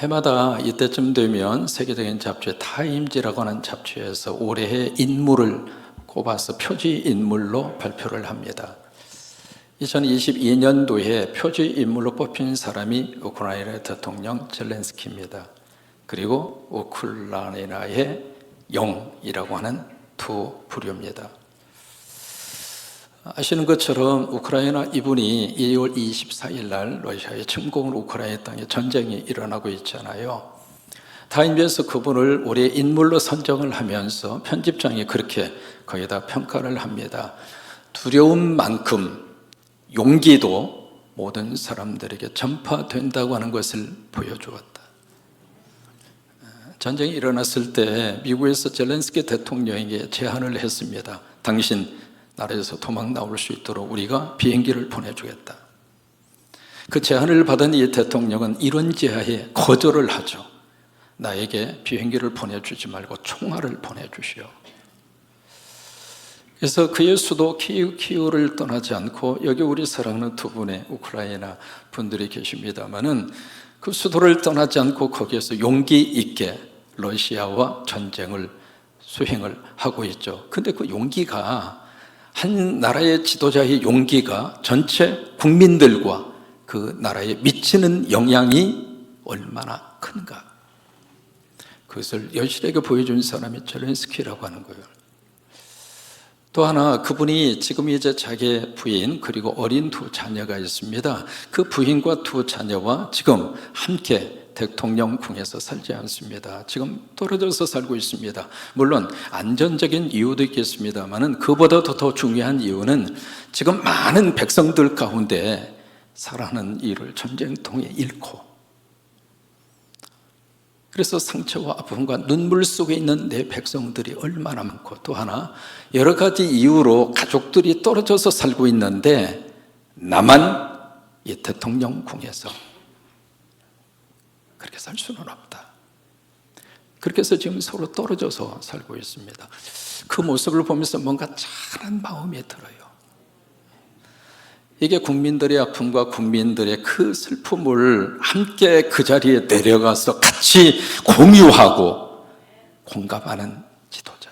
해마다 이때쯤 되면 세계적인 잡지 타임지라고 하는 잡지에서 올해의 인물을 꼽아서 표지 인물로 발표를 합니다. 2022년도에 표지 인물로 뽑힌 사람이 우크라이나 대통령 젤렌스키입니다. 그리고 우크라이나의 영이라고 하는 두 부류입니다. 아시는 것처럼 우크라이나 이분이 2월 24일 날 러시아의 침공을 우크라이나 땅에 전쟁이 일어나고 있잖아요. 타임즈에서 그분을 올해 인물로 선정을 하면서 편집장이 그렇게 거기다 평가를 합니다. 두려운 만큼 용기도 모든 사람들에게 전파된다고 하는 것을 보여주었다. 전쟁이 일어났을 때 미국에서 젤렌스키 대통령에게 제안을 했습니다. 당신 나라에서 도망 나올 수 있도록 우리가 비행기를 보내주겠다. 그 제안을 받은 이 대통령은 이런 제안에 거절을 하죠. 나에게 비행기를 보내주지 말고 총알을 보내주시오. 그래서 그의 수도 키이우를 떠나지 않고 여기 우리 사랑하는 두 분의 우크라이나 분들이 계십니다마는 그 수도를 떠나지 않고 거기에서 용기 있게 러시아와 전쟁을 수행을 하고 있죠. 근데 그 용기가 한 나라의 지도자의 용기가 전체 국민들과 그 나라에 미치는 영향이 얼마나 큰가. 그것을 여실하게 보여준 사람이 젤렌스키라고 하는 거예요. 또 하나 그분이 지금 이제 자기 부인 그리고 어린 두 자녀가 있습니다. 그 부인과 두 자녀와 지금 함께 대통령궁에서 살지 않습니다. 지금 떨어져서 살고 있습니다. 물론 안전적인 이유도 있겠습니다만 그보다도 더 중요한 이유는 지금 많은 백성들 가운데 사랑하는 이를 전쟁통에 잃고 그래서 상처와 아픔과 눈물 속에 있는 내 백성들이 얼마나 많고 또 하나 여러 가지 이유로 가족들이 떨어져서 살고 있는데 나만 이 대통령궁에서 그렇게 살 수는 없다. 그렇게 해서 지금 서로 떨어져서 살고 있습니다. 그 모습을 보면서 뭔가 찬한 마음이 들어요. 이게 국민들의 아픔과 국민들의 그 슬픔을 함께 그 자리에 내려가서 같이 공유하고 공감하는 지도자.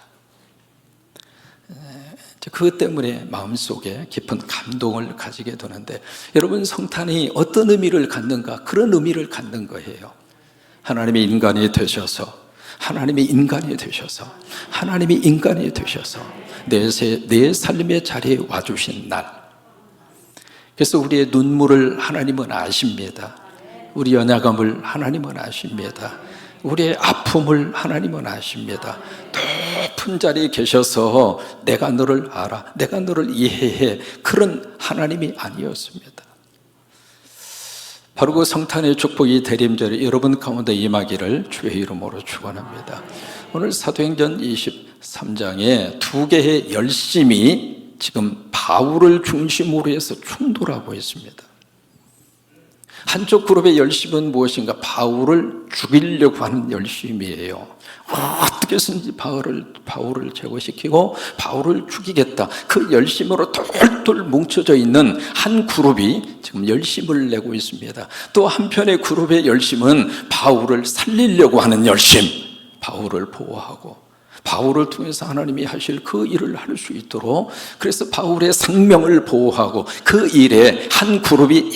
그것 때문에 마음속에 깊은 감동을 가지게 되는데 여러분 성탄이 어떤 의미를 갖는가? 그런 의미를 갖는 거예요. 하나님이 인간이 되셔서 하나님이 인간이 되셔서 하나님이 인간이 되셔서 내 삶의 자리에 와주신 날. 그래서 우리의 눈물을 하나님은 아십니다. 우리 연약함을 하나님은 아십니다. 우리의 아픔을 하나님은 아십니다. 높은 자리에 계셔서 내가 너를 알아, 내가 너를 이해해, 그런 하나님이 아니었습니다. 바로 그 성탄의 축복이 대림절에 여러분 가운데 임하기를 주의 이름으로 축원합니다. 오늘 사도행전 23장에 두 개의 열심이 지금 바울을 중심으로 해서 충돌하고 있습니다. 한쪽 그룹의 열심은 무엇인가? 바울을 죽이려고 하는 열심이에요. 어떻게 해서든지 바울을 제거시키고 바울을 죽이겠다. 그 열심으로 똘똘 뭉쳐져 있는 한 그룹이 지금 열심을 내고 있습니다. 또 한편의 그룹의 열심은 바울을 살리려고 하는 열심, 바울을 보호하고 바울을 통해서 하나님이 하실 그 일을 할 수 있도록, 그래서 바울의 생명을 보호하고 그 일에 한 그룹이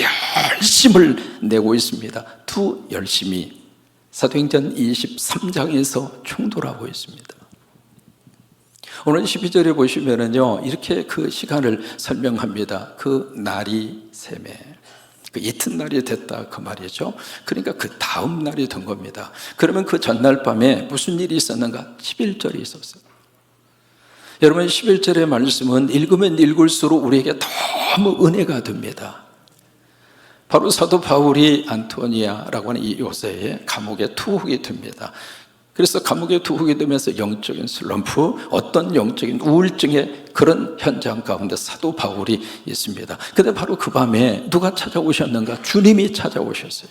열심을 내고 있습니다. 두 열심이 사도행전 23장에서 충돌하고 있습니다. 오늘 12절에 보시면은요, 이렇게 그 시간을 설명합니다. 그 날이 셈에, 그 이튿날이 됐다 그 말이죠. 그러니까 그 다음 날이 된 겁니다. 그러면 그 전날 밤에 무슨 일이 있었는가? 11절이 있었어요. 여러분 11절의 말씀은 읽으면 읽을수록 우리에게 너무 은혜가 됩니다. 바로 사도 바울이 안토니아라고 하는 이 요새에 감옥에 투옥이 됩니다. 그래서 감옥에 투옥이 되면서 영적인 슬럼프, 어떤 영적인 우울증의 그런 현장 가운데 사도 바울이 있습니다. 근데 바로 그 밤에 누가 찾아오셨는가? 주님이 찾아오셨어요.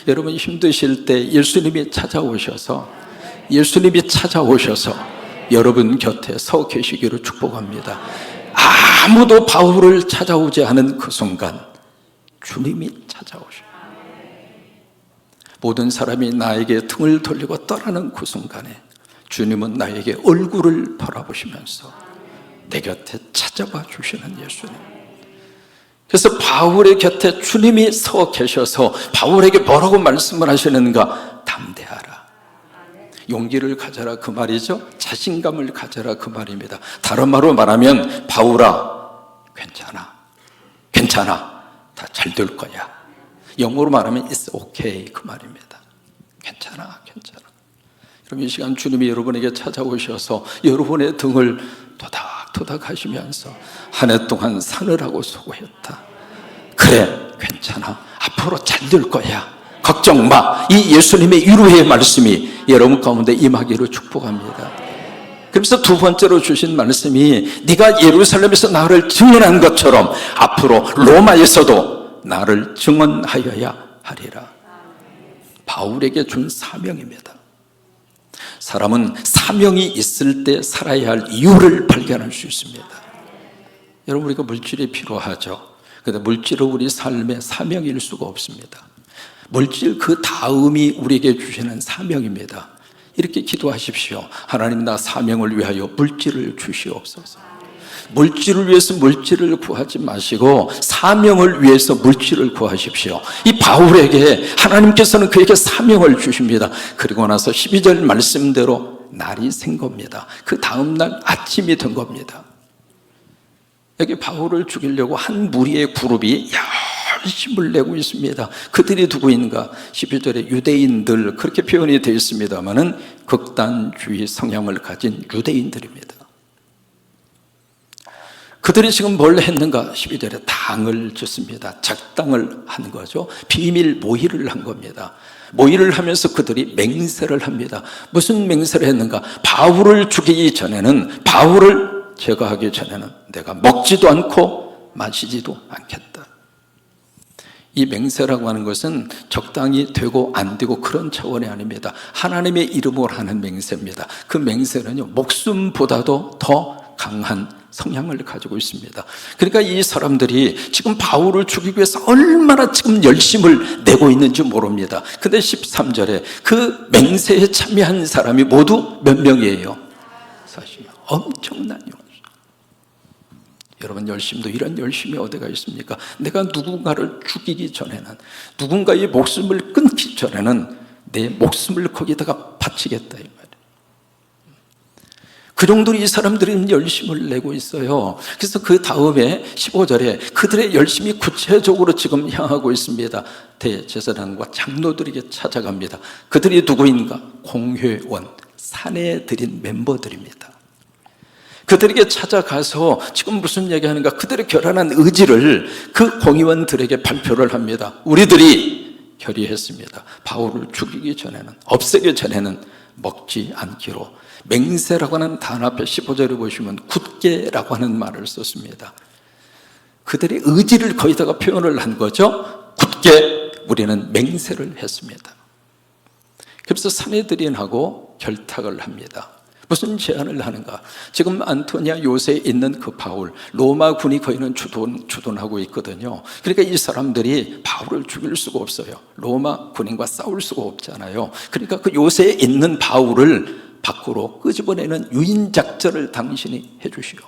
여러분 힘드실 때 예수님이 찾아오셔서 여러분 곁에 서 계시기를 축복합니다. 아무도 바울을 찾아오지 않은 그 순간 주님이 찾아오셔. 모든 사람이 나에게 등을 돌리고 떠나는 그 순간에 주님은 나에게 얼굴을 바라보시면서 내 곁에 찾아와 주시는 예수님. 그래서 바울의 곁에 주님이 서 계셔서 바울에게 뭐라고 말씀을 하시는가? 담대하라, 용기를 가져라, 그 말이죠. 자신감을 가져라, 그 말입니다. 다른 말로 말하면 바울아, 괜찮아, 다 잘 될 거야. 영어로 말하면 It's okay, 그 말입니다. 괜찮아. 여러분, 이 시간 주님이 여러분에게 찾아오셔서 여러분의 등을 토닥토닥 하시면서 한 해 동안 사느라고 수고했다. 그래, 괜찮아. 앞으로 잘 될 거야. 걱정 마. 이 예수님의 위로의 말씀이 여러분 가운데 임하기를 축복합니다. 그래서 두 번째로 주신 말씀이 네가 예루살렘에서 나를 증언한 것처럼 앞으로 로마에서도 나를 증언하여야 하리라. 바울에게 준 사명입니다. 사람은 사명이 있을 때 살아야 할 이유를 발견할 수 있습니다. 여러분, 우리가 물질이 필요하죠. 그런데 물질은 우리 삶의 사명일 수가 없습니다. 물질 그 다음이 우리에게 주시는 사명입니다. 이렇게 기도하십시오. 하나님, 나 사명을 위하여 물질을 주시옵소서. 물질을 위해서 물질을 구하지 마시고 사명을 위해서 물질을 구하십시오. 이 바울에게 하나님께서는 그에게 사명을 주십니다. 그리고 나서 12절 말씀대로 날이 샌 겁니다. 그 다음 날 아침이 된 겁니다. 여기 바울을 죽이려고 한 무리의 그룹이 열심을 내고 있습니다. 그들이 누구인가? 12절에 유대인들, 그렇게 표현이 되어 있습니다만은 극단주의 성향을 가진 유대인들입니다. 그들이 지금 뭘 했는가? 12절에 당을 줬습니다. 작당을 한 거죠. 비밀 모의를 한 겁니다. 모의를 하면서 그들이 맹세를 합니다. 무슨 맹세를 했는가? 바울을 죽이기 전에는, 바울을 제거하기 전에는 내가 먹지도 않고 마시지도 않겠다. 이 맹세라고 하는 것은 적당히 되고 안 되고 그런 차원이 아닙니다. 하나님의 이름으로 하는 맹세입니다. 그 맹세는요, 목숨보다도 더 강한 성향을 가지고 있습니다. 그러니까 이 사람들이 지금 바울을 죽이기 위해서 얼마나 지금 열심을 내고 있는지 모릅니다. 근데 13절에 그 맹세에 참여한 사람이 모두 몇 명이에요? 40명. 엄청난 용. 여러분, 열심도 이런 열심이 어디가 있습니까? 내가 누군가를 죽이기 전에는, 누군가의 목숨을 끊기 전에는 내 목숨을 거기다가 바치겠다, 이 말이에요. 그 정도로 이 사람들은 열심을 내고 있어요. 그래서 그 다음에 15절에 그들의 열심이 구체적으로 지금 향하고 있습니다. 대제사장과 장로들에게 찾아갑니다. 그들이 누구인가? 공회원, 사내들인 멤버들입니다. 그들에게 찾아가서 지금 무슨 얘기하는가? 그들의 결연한 의지를 그 공의원들에게 발표를 합니다. 우리들이 결의했습니다. 바울을 죽이기 전에는, 없애기 전에는 먹지 않기로. 맹세라고 하는 단어 앞에 15절에 보시면 굳게라고 하는 말을 썼습니다. 그들의 의지를 거기다가 표현을 한 거죠. 굳게 우리는 맹세를 했습니다. 그래서 사내들인하고 결탁을 합니다. 무슨 제안을 하는가? 지금 안토니아 요새에 있는 그 바울, 로마 군이 거기는 주둔하고 있거든요. 그러니까 이 사람들이 바울을 죽일 수가 없어요. 로마 군인과 싸울 수가 없잖아요. 그러니까 그 요새에 있는 바울을 밖으로 끄집어내는 유인작전을 당신이 해주시오.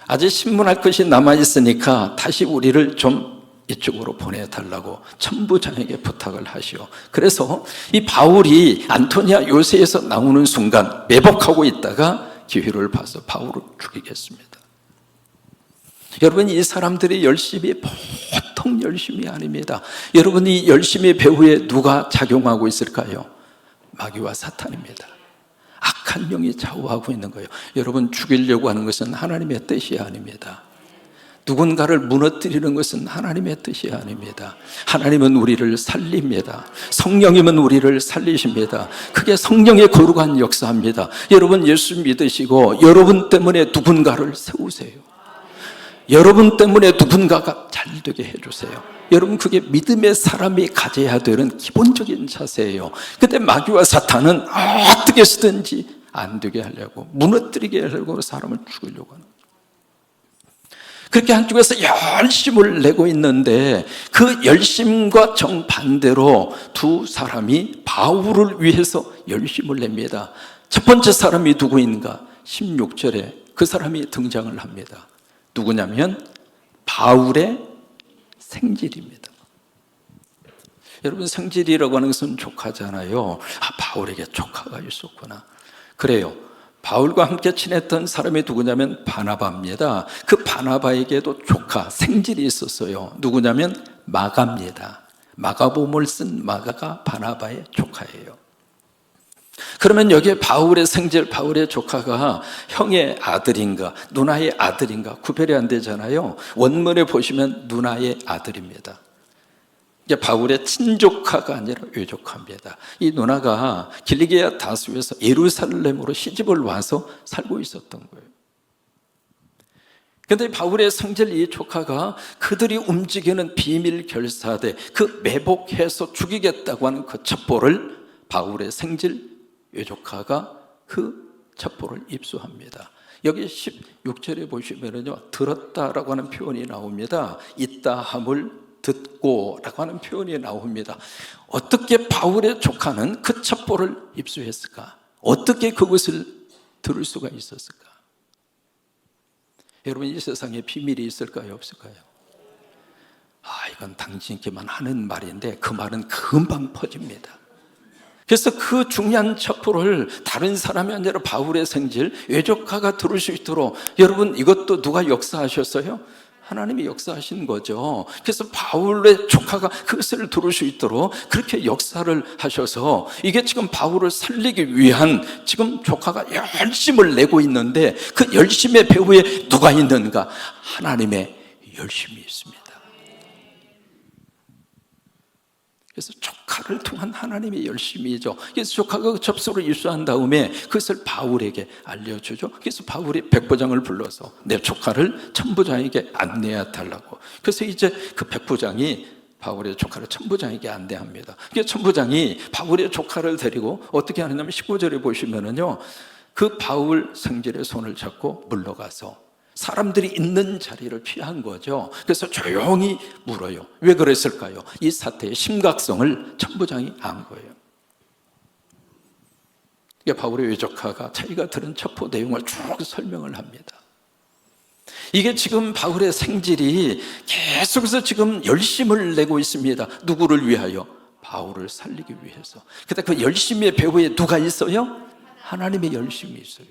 아직 신문할 것이 남아있으니까 다시 우리를 좀 이쪽으로 보내달라고 천부장에게 부탁을 하시오. 그래서 이 바울이 안토니아 요새에서 나오는 순간 매복하고 있다가 기회를 봐서 바울을 죽이겠습니다. 여러분, 이 사람들이 열심히, 보통 열심이 아닙니다. 여러분, 이 열심의 배후에 누가 작용하고 있을까요? 마귀와 사탄입니다. 악한 영이 좌우하고 있는 거예요. 여러분, 죽이려고 하는 것은 하나님의 뜻이 아닙니다. 누군가를 무너뜨리는 것은 하나님의 뜻이 아닙니다. 하나님은 우리를 살립니다. 성령님은 우리를 살리십니다. 그게 성령의 거룩한 역사입니다. 여러분, 예수 믿으시고 여러분 때문에 누군가를 세우세요. 여러분 때문에 누군가가 잘 되게 해주세요. 여러분, 그게 믿음의 사람이 가져야 되는 기본적인 자세예요. 근데 마귀와 사탄은 어떻게 쓰든지 안 되게 하려고, 무너뜨리게 하려고 사람을 죽이려고 하는 거죠. 그렇게 한쪽에서 열심을 내고 있는데 그 열심과 정반대로 두 사람이 바울을 위해서 열심을 냅니다. 첫 번째 사람이 누구인가? 16절에 그 사람이 등장을 합니다. 누구냐면 바울의 생질입니다. 여러분, 생질이라고 하는 것은 조카잖아요. 바울에게 조카가 있었구나. 그래요. 바울과 함께 친했던 사람이 누구냐면 바나바입니다. 그 바나바에게도 조카, 생질이 있었어요. 누구냐면 마가입니다. 마가복음을 쓴 마가가 바나바의 조카예요. 그러면 여기에 바울의 생질, 바울의 조카가 형의 아들인가 누나의 아들인가 구별이 안 되잖아요. 원문에 보시면 누나의 아들입니다. 이게 바울의 친조카가 아니라 외조카입니다. 이 누나가 길리기아 다수에서 예루살렘으로 시집을 와서 살고 있었던 거예요. 그런데 바울의 생질 이 조카가 그들이 움직이는 비밀 결사대, 그 매복해서 죽이겠다고 하는 그 첩보를 바울의 생질 외조카가 그 첩보를 입수합니다. 여기 16절에 보시면요, 들었다라고 하는 표현이 나옵니다. 있다함을 듣고 라고 하는 표현이 나옵니다. 어떻게 바울의 조카는 그 첩보를 입수했을까? 어떻게 그것을 들을 수가 있었을까? 여러분, 이 세상에 비밀이 있을까요? 없을까요? 이건 당신께만 하는 말인데 그 말은 금방 퍼집니다. 그래서 그 중요한 첩보를 다른 사람이 아니라 바울의 생질, 외조카가 들을 수 있도록, 여러분, 이것도 누가 역사하셨어요? 하나님이 역사하신 거죠. 그래서 바울의 조카가 그것을 들을 수 있도록 그렇게 역사를 하셔서, 이게 지금 바울을 살리기 위한 지금 조카가 열심을 내고 있는데 그 열심의 배후에 누가 있는가? 하나님의 열심이 있습니다. 그래서 조카를 통한 하나님의 열심이죠. 그래서 조카가 그 접수를 입수한 다음에 그것을 바울에게 알려주죠. 그래서 바울이 백부장을 불러서 내 조카를 천부장에게 안내해 달라고. 그래서 이제 그 백부장이 바울의 조카를 천부장에게 안내합니다. 그래서 천부장이 바울의 조카를 데리고 어떻게 하느냐면 19절에 보시면은요, 그 바울 생질의 손을 잡고 물러가서 사람들이 있는 자리를 피한 거죠. 그래서 조용히 물어요. 왜 그랬을까요? 이 사태의 심각성을 천부장이 안 거예요. 바울의 외조카가 자기가 들은 첩보 내용을 쭉 설명을 합니다. 이게 지금 바울의 생질이 계속해서 지금 열심을 내고 있습니다. 누구를 위하여? 바울을 살리기 위해서. 근데 그 열심의 배후에 누가 있어요? 하나님의 열심이 있어요.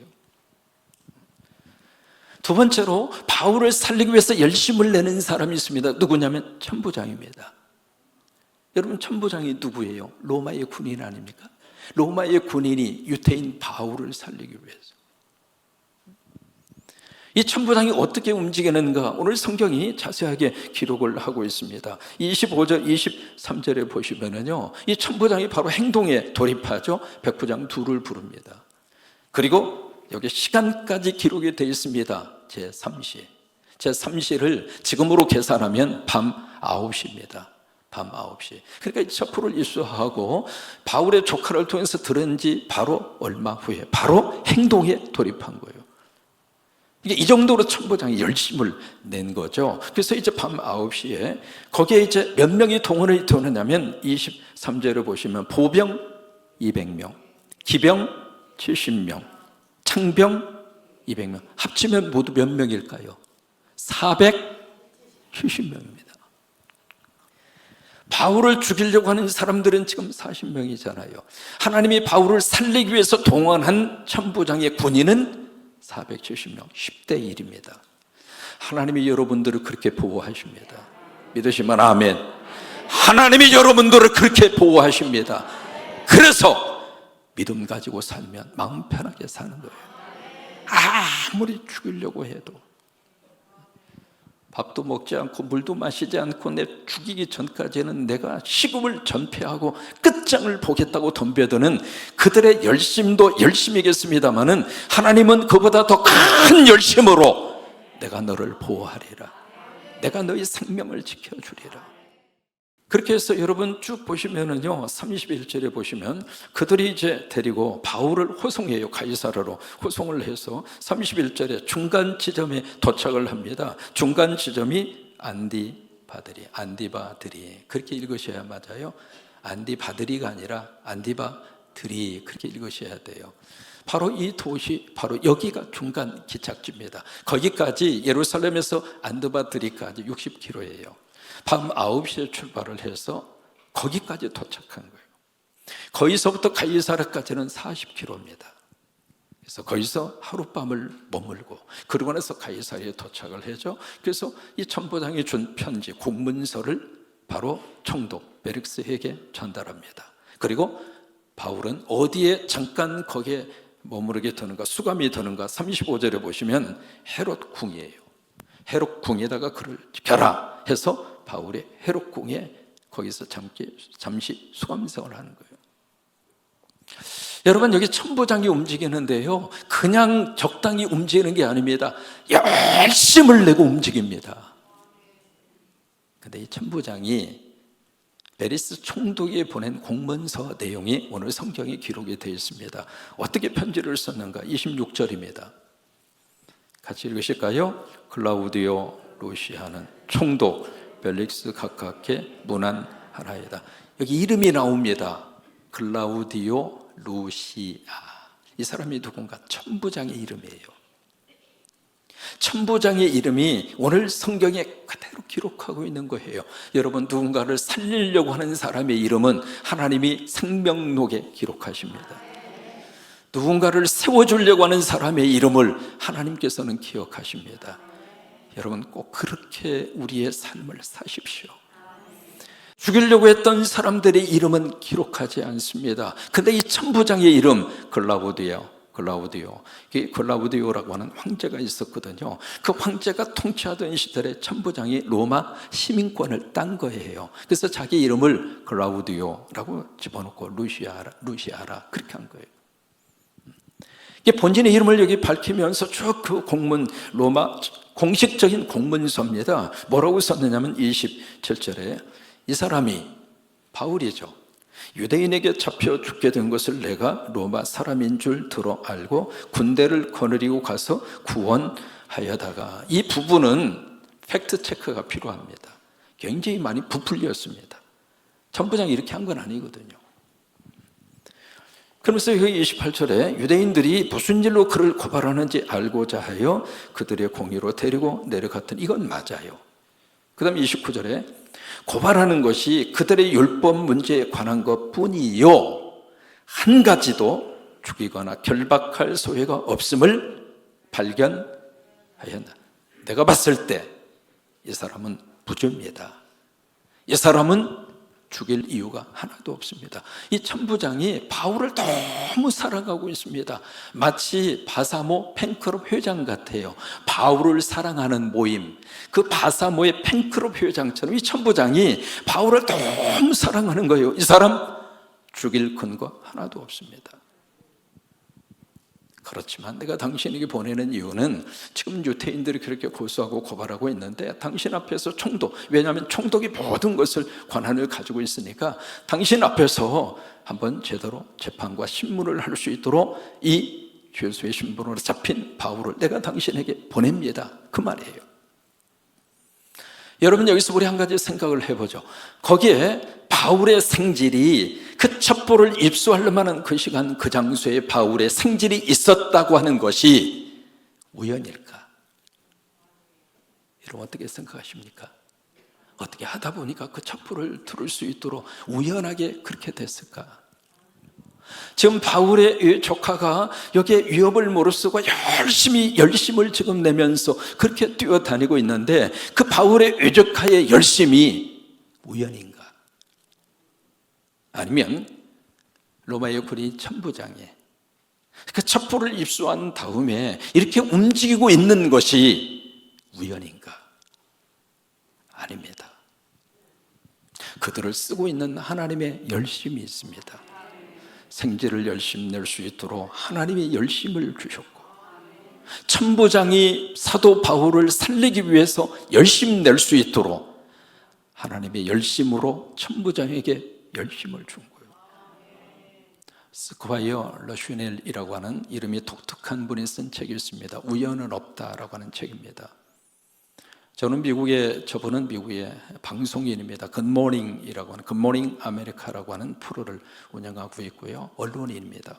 두 번째로 바울을 살리기 위해서 열심을 내는 사람이 있습니다. 누구냐면 천부장입니다. 여러분, 천부장이 누구예요? 로마의 군인 아닙니까? 로마의 군인이 유태인 바울을 살리기 위해서. 이 천부장이 어떻게 움직이는가? 오늘 성경이 자세하게 기록을 하고 있습니다. 25절, 23절에 보시면은요, 이 천부장이 바로 행동에 돌입하죠. 백부장 둘을 부릅니다. 그리고 여기 시간까지 기록이 되어 있습니다. 제3시를 지금으로 계산하면 밤 9시입니다. 밤 9시. 그러니까 이 첩보를 입수하고 바울의 조카를 통해서 들은 지 바로 얼마 후에 바로 행동에 돌입한 거예요. 이게 이 정도로 천부장이 열심을 낸 거죠. 그래서 이제 밤 9시에 거기에 이제 몇 명이 동원이 되느냐면 23절을 보시면 보병 200명, 기병 70명, 창병 200명, 합치면 모두 몇 명일까요? 470명입니다. 바울을 죽이려고 하는 사람들은 지금 40명이잖아요. 하나님이 바울을 살리기 위해서 동원한 천부장의 군인은 470명, 10대 1입니다. 하나님이 여러분들을 그렇게 보호하십니다. 믿으시면 아멘. 하나님이 여러분들을 그렇게 보호하십니다. 그래서 믿음 가지고 살면 마음 편하게 사는 거예요. 아무리 죽이려고 해도, 밥도 먹지 않고 물도 마시지 않고 내 죽이기 전까지는 내가 식음을 전폐하고 끝장을 보겠다고 덤벼드는 그들의 열심도 열심이겠습니다마는 하나님은 그보다 더 큰 열심으로 내가 너를 보호하리라. 내가 너의 생명을 지켜주리라. 그렇게 해서 여러분 쭉 보시면은요, 31절에 보시면 그들이 이제 데리고 바울을 호송해요. 가이사라로 호송을 해서 31절에 중간 지점에 도착을 합니다. 중간 지점이 안디바드리. 그렇게 읽으셔야 맞아요. 안디바드리가 아니라 안디바드리, 그렇게 읽으셔야 돼요. 바로 이 도시, 바로 여기가 중간 기착지입니다. 거기까지 예루살렘에서 안디바드리까지 60km예요. 밤 9시에 출발을 해서 거기까지 도착한 거예요. 거기서부터 가이사랴까지는 40km입니다. 그래서 거기서 하룻밤을 머물고 그러고 나서 가이사랴에 도착을 하죠. 그래서 이 천부장이 준 편지, 공문서를 바로 총독 벨릭스에게 전달합니다. 그리고 바울은 어디에 잠깐 거기에 머무르게 되는가, 수감이 되는가, 35절에 보시면 헤롯 궁이에요. 헤롯 궁에다가 그를 펴라 해서 바울의 헤롯 궁에 거기서 잠시 수감 생활을 하는 거예요. 여러분, 여기 천부장이 움직이는데요, 그냥 적당히 움직이는 게 아닙니다. 열심을 내고 움직입니다. 근데 이 천부장이 베리스 총독이 보낸 공문서 내용이 오늘 성경에 기록이 되어 있습니다. 어떻게 편지를 썼는가? 26절입니다. 같이 읽으실까요? 클라우디오 루시아는 총독 벨릭스 각각께 문안하나이다. 여기 이름이 나옵니다. 클라우디오 루시아. 이 사람이 누군가? 천부장의 이름이에요. 천부장의 이름이 오늘 성경에 그대로 기록하고 있는 거예요. 여러분, 누군가를 살리려고 하는 사람의 이름은 하나님이 생명록에 기록하십니다. 누군가를 세워주려고 하는 사람의 이름을 하나님께서는 기억하십니다. 여러분, 꼭 그렇게 우리의 삶을 사십시오. 죽이려고 했던 사람들의 이름은 기록하지 않습니다. 근데 이 천부장의 이름 글라우디오라고 하는 황제가 있었거든요. 그 황제가 통치하던 시절에 천부장이 로마 시민권을 딴 거예요. 그래서 자기 이름을 글라우디오라고 집어넣고 루시아라 그렇게 한 거예요. 본인의 이름을 여기 밝히면서 쭉 그 로마 공식적인 공문서입니다. 뭐라고 썼느냐면 27절에 이 사람이 바울이죠. 유대인에게 잡혀 죽게 된 것을 내가 로마 사람인 줄 들어 알고 군대를 거느리고 가서 구원하여다가, 이 부분은 팩트 체크가 필요합니다. 굉장히 많이 부풀렸습니다. 천부장이 이렇게 한 건 아니거든요. 그러면서 여기 28절에 유대인들이 무슨 일로 그를 고발하는지 알고자 하여 그들의 공의로 데리고 내려갔더니 이건 맞아요. 그 다음 29절에 고발하는 것이 그들의 율법 문제에 관한 것뿐이요 한 가지도 죽이거나 결박할 소회가 없음을 발견하였다. 내가 봤을 때 이 사람은 무죄입니다. 이 사람은 죽일 이유가 하나도 없습니다. 이 천부장이 바울을 너무 사랑하고 있습니다. 마치 바사모 팬클럽 회장 같아요. 바울을 사랑하는 모임, 그 바사모의 팬클럽 회장처럼 이 천부장이 바울을 너무 사랑하는 거예요. 이 사람 죽일 근거 하나도 없습니다. 그렇지만 내가 당신에게 보내는 이유는 지금 유대인들이 그렇게 고소하고 고발하고 있는데 당신 앞에서 총독, 왜냐하면 총독이 모든 것을 권한을 가지고 있으니까 당신 앞에서 한번 제대로 재판과 신문을 할 수 있도록 이 죄수의 신분으로 잡힌 바울을 내가 당신에게 보냅니다. 그 말이에요. 여러분, 여기서 우리 한 가지 생각을 해보죠. 거기에 바울의 생질이, 그 첩보를 입수할 만한 그 시간 그 장소에 바울의 생질이 있었다고 하는 것이 우연일까? 여러분, 어떻게 생각하십니까? 어떻게 하다 보니까 그 첩보를 들을 수 있도록 우연하게 그렇게 됐을까? 지금 바울의 조카가 여기에 위협을 무릅쓰고 열심을 지금 내면서 그렇게 뛰어다니고 있는데 그 바울의 외조카의 열심이 우연인가? 아니면 로마의 군인 천부장이 그 첩보를 입수한 다음에 이렇게 움직이고 있는 것이 우연인가? 아닙니다. 그들을 쓰고 있는 하나님의 열심이 있습니다. 생지를 열심 낼 수 있도록 하나님이 열심을 주셨고, 천부장이 사도 바울을 살리기 위해서 열심 낼 수 있도록 하나님의 열심으로 천부장에게 열심을 준 거예요. 스콰이어 러슈넬이라고 하는 이름이 독특한 분이 쓴 책이 있습니다. 우연은 없다라고 하는 책입니다. 저분은 미국의 방송인입니다. 굿모닝이라고 하는 굿모닝 아메리카라고 하는 프로를 운영하고 있고요. 언론인입니다.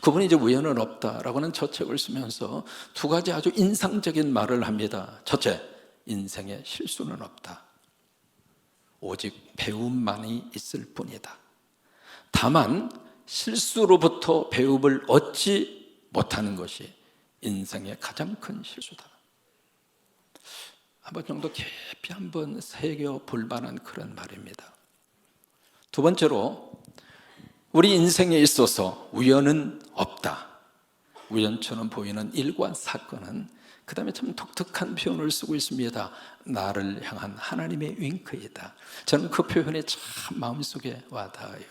그분이 이제 우연은 없다라고 하는 저 책을 쓰면서 두 가지 아주 인상적인 말을 합니다. 첫째, 인생에 실수는 없다. 오직 배움만이 있을 뿐이다. 다만 실수로부터 배움을 얻지 못하는 것이 인생의 가장 큰 실수다. 한 번 정도 깊이 한번 새겨볼 만한 그런 말입니다. 두 번째로, 우리 인생에 있어서 우연은 없다. 우연처럼 보이는 일과 사건은 그 다음에 참 독특한 표현을 쓰고 있습니다. 나를 향한 하나님의 윙크이다. 저는 그 표현이 참 마음속에 와닿아요.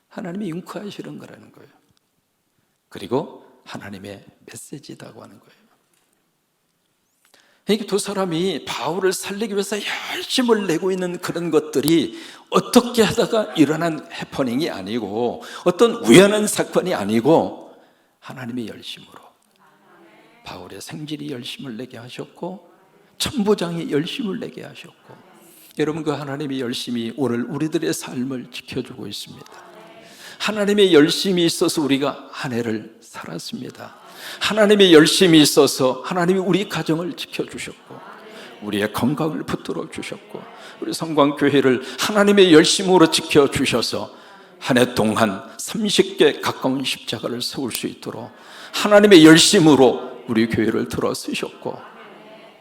하나님이 윙크하시는 거라는 거예요. 그리고 하나님의 메시지라고 하는 거예요. 이게 두 사람이 바울을 살리기 위해서 열심을 내고 있는 그런 것들이 어떻게 하다가 일어난 해퍼닝이 아니고 어떤 우연한 사건이 아니고 하나님의 열심으로 바울의 생질이 열심을 내게 하셨고 천부장이 열심을 내게 하셨고, 여러분 그 하나님의 열심이 오늘 우리들의 삶을 지켜주고 있습니다. 하나님의 열심이 있어서 우리가 한 해를 살았습니다. 하나님의 열심이 있어서 하나님이 우리 가정을 지켜주셨고 우리의 건강을 붙들어 주셨고 우리 성광교회를 하나님의 열심으로 지켜주셔서 한 해 동안 30개 가까운 십자가를 세울 수 있도록 하나님의 열심으로 우리 교회를 들어 쓰셨고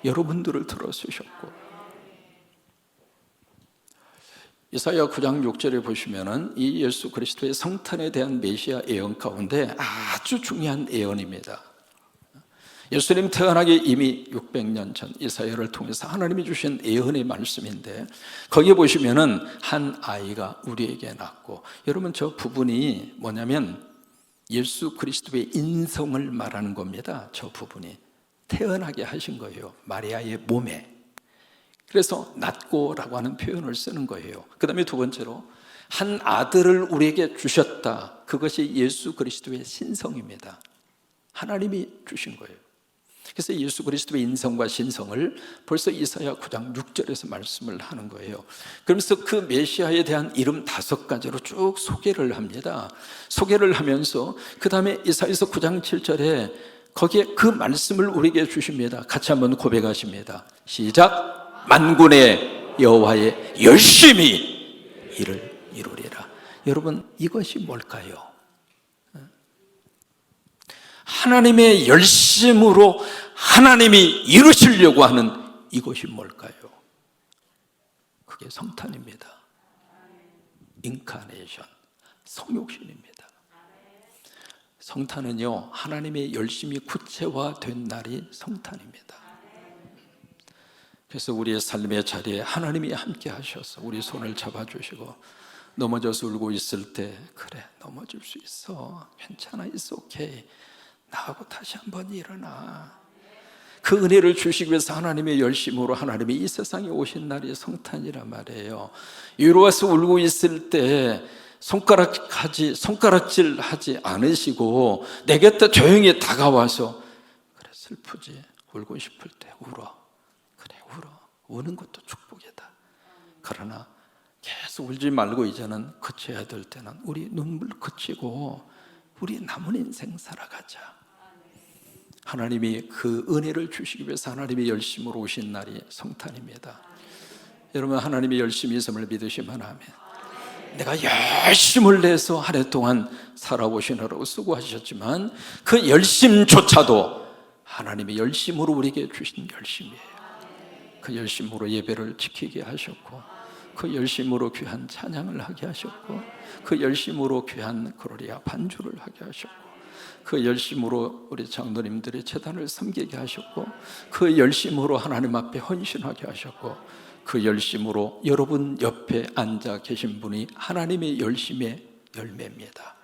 여러분들을 들어 쓰셨고, 이사야 9장 6절에 보시면은 이 예수 그리스도의 성탄에 대한 메시아 예언 가운데 아주 중요한 예언입니다. 예수님 태어나기 이미 600년 전 이사야를 통해서 하나님이 주신 예언의 말씀인데, 거기에 보시면은 한 아이가 우리에게 낳고, 여러분 저 부분이 뭐냐면 예수 그리스도의 인성을 말하는 겁니다. 저 부분이 태어나게 하신 거예요. 마리아의 몸에. 그래서 낳고라고 하는 표현을 쓰는 거예요. 그 다음에 두 번째로 한 아들을 우리에게 주셨다. 그것이 예수 그리스도의 신성입니다. 하나님이 주신 거예요. 그래서 예수 그리스도의 인성과 신성을 벌써 이사야 9장 6절에서 말씀을 하는 거예요. 그러면서 그 메시아에 대한 이름 5가지로 쭉 소개를 합니다. 소개를 하면서 그 다음에 이사야서 9장 7절에 거기에 그 말씀을 우리에게 주십니다. 같이 한번 고백하십니다. 시작. 만군의 여호와의 열심히 일을 이루리라. 여러분 이것이 뭘까요? 하나님의 열심으로 하나님이 이루시려고 하는 이것이 뭘까요? 그게 성탄입니다. 인카네이션, 성육신입니다. 성탄은요, 하나님의 열심이 구체화된 날이 성탄입니다. 그래서 우리의 삶의 자리에 하나님이 함께 하셔서 우리 손을 잡아주시고, 넘어져서 울고 있을 때 그래 넘어질 수 있어, 괜찮아, it's okay, 나하고 다시 한번 일어나. 그 은혜를 주시기 위해서 하나님의 열심으로 하나님이 이 세상에 오신 날이 성탄이란 말이에요. 이리 와서 울고 있을 때 손가락질 하지 않으시고 내 곁에 조용히 다가와서 그래 슬프지, 울고 싶을 때 울어, 그래 울어, 우는 것도 축복이다. 그러나 계속 울지 말고 이제는 그쳐야 될 때는 우리 눈물 그치고 우리 남은 인생 살아가자. 하나님이 그 은혜를 주시기 위해서 하나님의 열심으로 오신 날이 성탄입니다. 여러분 하나님의 열심히 있음을 믿으시면 아멘. 내가 열심을 내서 한 해 동안 살아오시느라고 수고하셨지만 그 열심조차도 하나님의 열심으로 우리에게 주신 열심이에요. 그 열심으로 예배를 지키게 하셨고, 그 열심으로 귀한 찬양을 하게 하셨고, 그 열심으로 귀한 그로리아 반주를 하게 하셨고, 그 열심으로 우리 장로님들의 재단을 섬기게 하셨고, 그 열심으로 하나님 앞에 헌신하게 하셨고, 그 열심으로 여러분 옆에 앉아 계신 분이 하나님의 열심의 열매입니다.